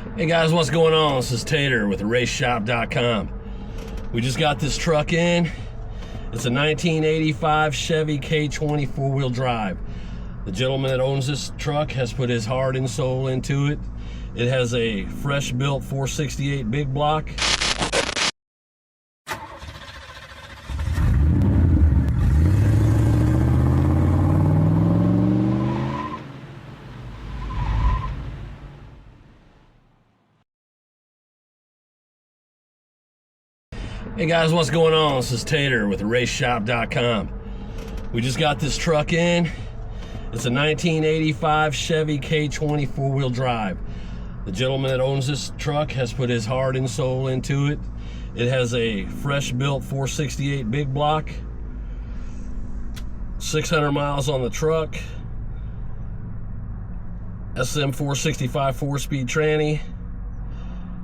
Hey guys, what's going on? This is Tater with raceshop.com. We just got this truck in. It's a 1985 Chevy K20 four-wheel drive. The gentleman that owns this truck has put his heart and soul into it. It has a fresh built 468 big block. Hey guys, what's going on? This is Tater with raceshop.com. We just got this truck in. It's a 1985 Chevy K20 four-wheel drive. The gentleman that owns this truck has put his heart and soul into it. It has a fresh built 468 big block, 600 miles on the truck, SM 465 4-speed tranny,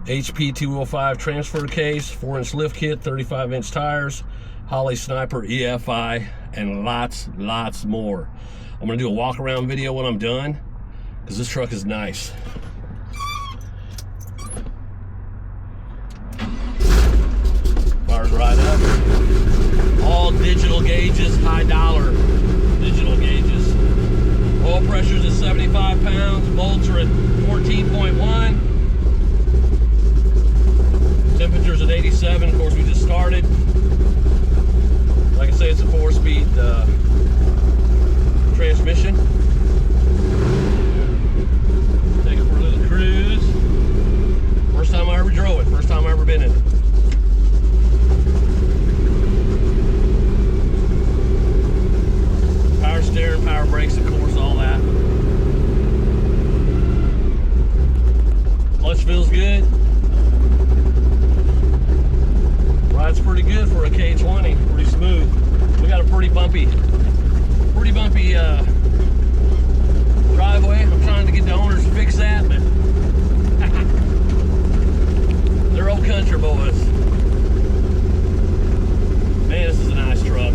HP 205 transfer case, 4-inch lift kit, 35-inch tires, Holley Sniper EFI, and lots more. I'm gonna do a walk around video when I'm done, because this truck is nice. Fires right up. All digital gauges, high dollar digital gauges. Oil pressure's at 75 pounds, bolts are at 14.1. Temperature's at 87. Of course, we just started. Like I say, it's a 4-speed transmission. Take it for a little cruise. First time I ever drove it. First time I ever been in it. Power steering, power brakes, of course, all that. Clutch feels good. Rides pretty good for a K20, pretty smooth. We got a pretty bumpy driveway. I'm trying to get the owners to fix that, but they're old country boys. Man, this is a nice truck.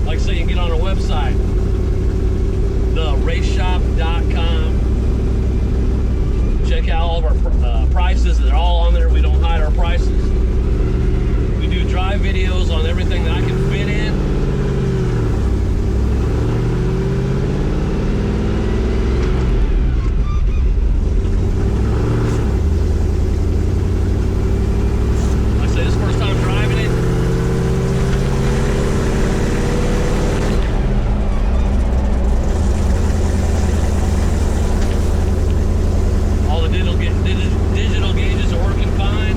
Like I say, you can get on our website, theraceshop.com. Check out all of our prices. They're all on there. We don't hide our prices. We do drive videos on everything that I can fit in. Like I say, this is the first time driving it. All the digital gauges are working fine.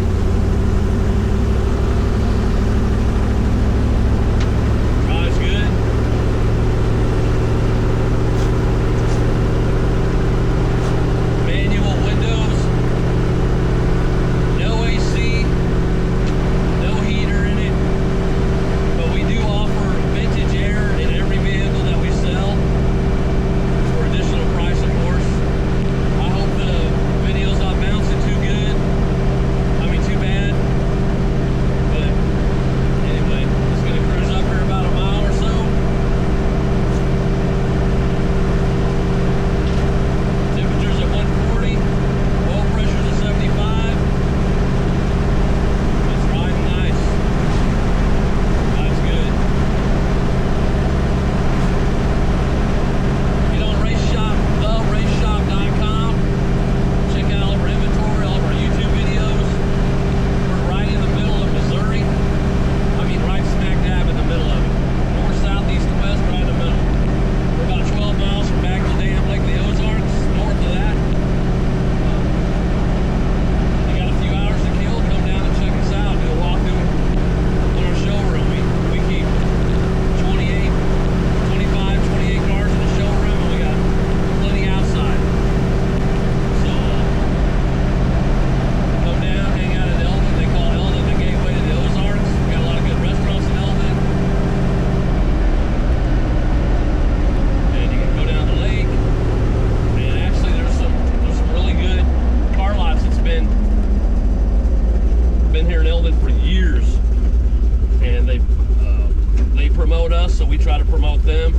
Promote us, so we try to promote them.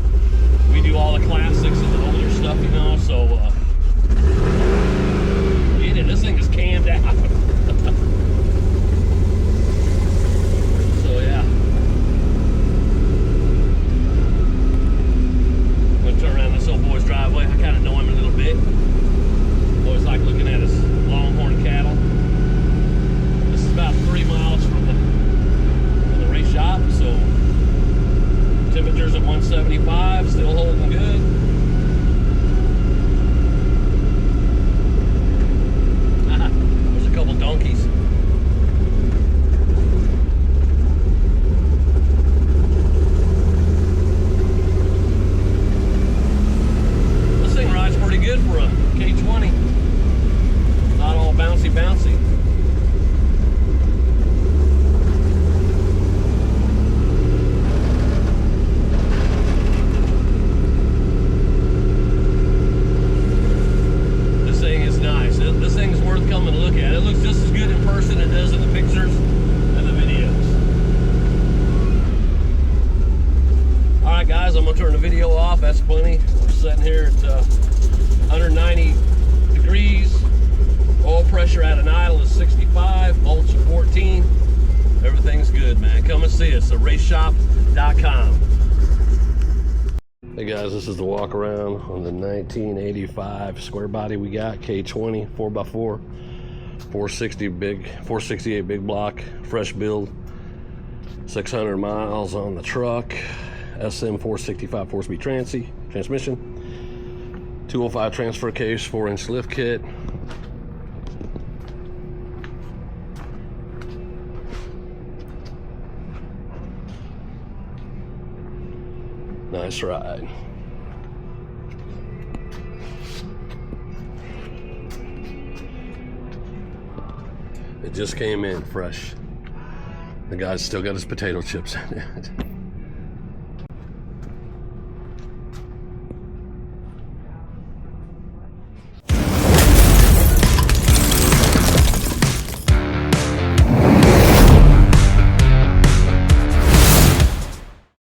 We do all the classics and the older stuff, you know, so get it. This thing is canned. plenty. We're sitting here at 190 degrees. Oil pressure at an idle is 65. Volts are 14. Everything's good, man. Come and see us at raceshop.com. Hey guys, this is the walk around on the 1985 square body we got, K20 4x4, 468 big block, fresh build, 600 miles on the truck, SM 465 4-speed transmission, 205 transfer case, 4-inch lift kit. Nice ride. It just came in fresh. The guy's still got his potato chips in it.